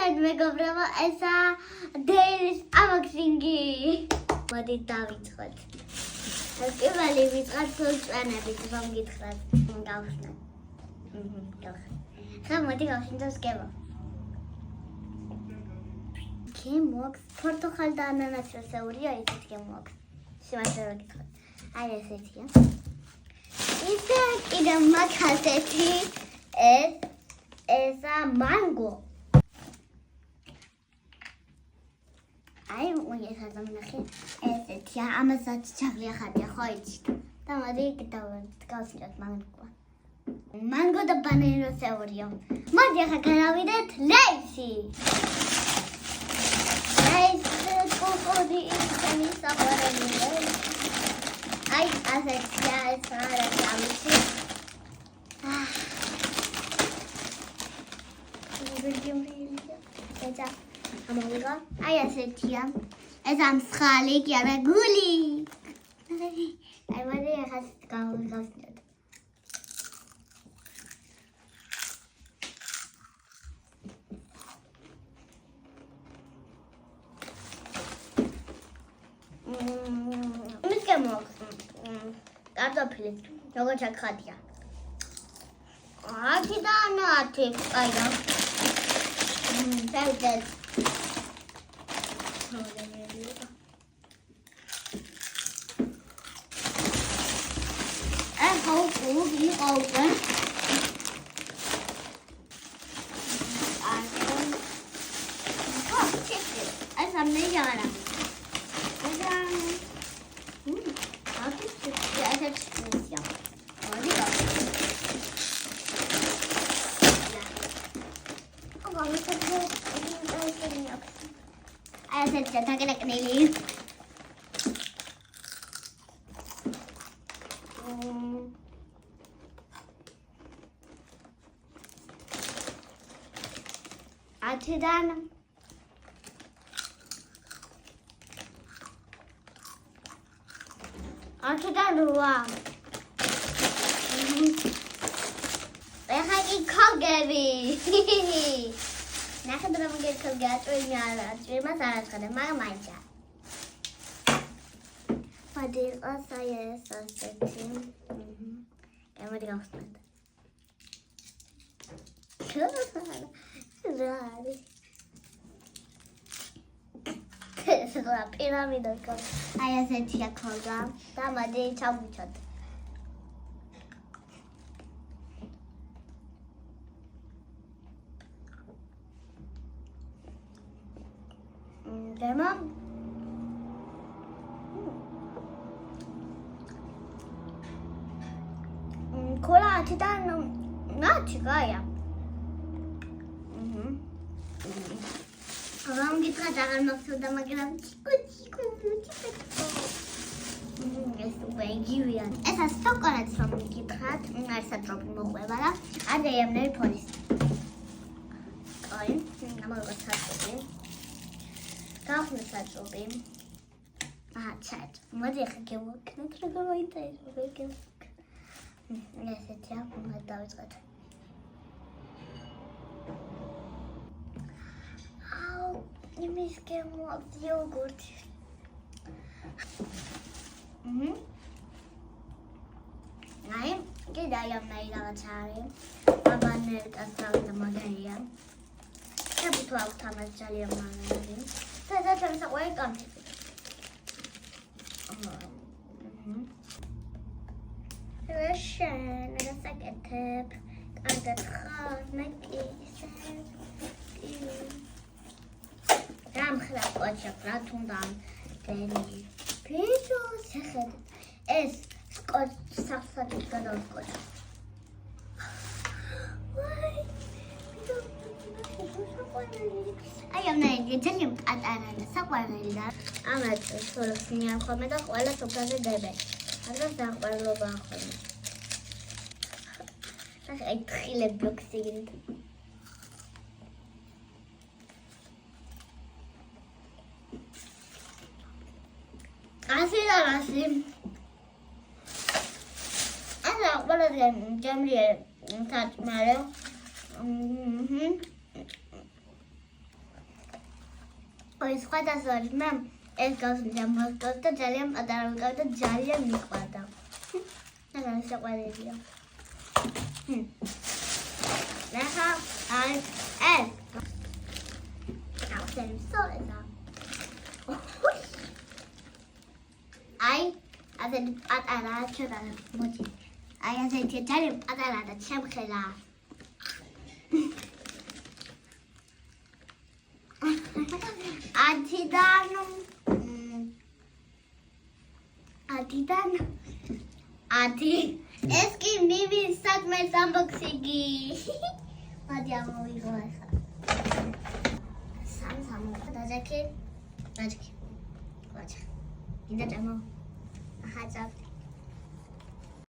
მოგესალმებით მეგობრებო, ესა დეილის unboxing-ი. მოდით დავიწყოთ. პირველი ვიწყოთ სულწვენებით, რომ გითხრათ. გავხსნათ. ხა მოდი გავხსნით სკემა. გემოქს პორტოხალ და ანანასი რასეულია ესეთი გემოქს. შემაძლოა გითხრათ. აი ესეთია. ისე კიდე მაგასეთი ესა მანგო. აი უიესა დამნახე ესეთია ამასაც ჩავლია ხარია ხო იცი და მოდი გავსილოთ მანგო და ბანანო სეორიო მოდი ახლა გავიდეთ ლეისი კოკოდი ისინი საყვარელი აი ასეთია ეს რა გამიცი ეცა ამოვიღო აი ასეთია ეს ამსხალი კი არა გული აი მოდი ახლა გავხსნათ მის გემოქს კარტოფილი როგორ ჩაქხატია ათი და ნათი აია დავდეთ Ayo saya tak kena ini. Atidan. Atidan dua. Lagi kau gabi. Nah, kita mau get kerja terima salah sekali macam. Padahal saya sesuatu. Kamu di kawasan mana? Rari. Setelah piramid kan, ayah saya siap kerja, sama dia cabut. Demam. Cola tidak juga ya. Orang kita jangan maksudnya makan ciku. Supaya giwian. Esa coklat sama kita nggak setrop mau bela. Ada yang dari polis. Kain, nama gue satu. Kaufen es halt so wem. Zeit. Muss ich gewollt. Nicht so gewollt. Jetzt ist ja mal da ist gerade. Au, ich muss gewollt Joghurt. Nein, geht da ja mal da Charlie. Aber nicht das da mal ja. Ich habe du auch damals Charlie mal. Saya bisa welcome. Russian, ada sakit tip, ada khas, maki, ram خلاص شوكولات وندام تاني بيتو سخن اس سكوت صفصة كده سكوت أيام نادي تلم أنا سقوا نادي أنا صار سنين خمسة ولا سكر جايبه هذا سقوا له باخذ أدخل بلوكسين عسير أنا أقبل جملة تاج ماله ოი სხვადასხვა მე ეს გავსმიდა მოსკოვს და ძალიან პატარა ვიყავ და ძალიან მიყვარდა. მაგრამ საყვარელია. ნახა აი ეს. სენსორია. აი ასეთი პატარა ჩერა მოჭი. აი ასეთი ძალიან პატარა და ჩემხელა. Adi. Es ki Mimi sat mein unboxingi. Adi amowigło esa. Sam. Dajaki. Idę demo. Aha,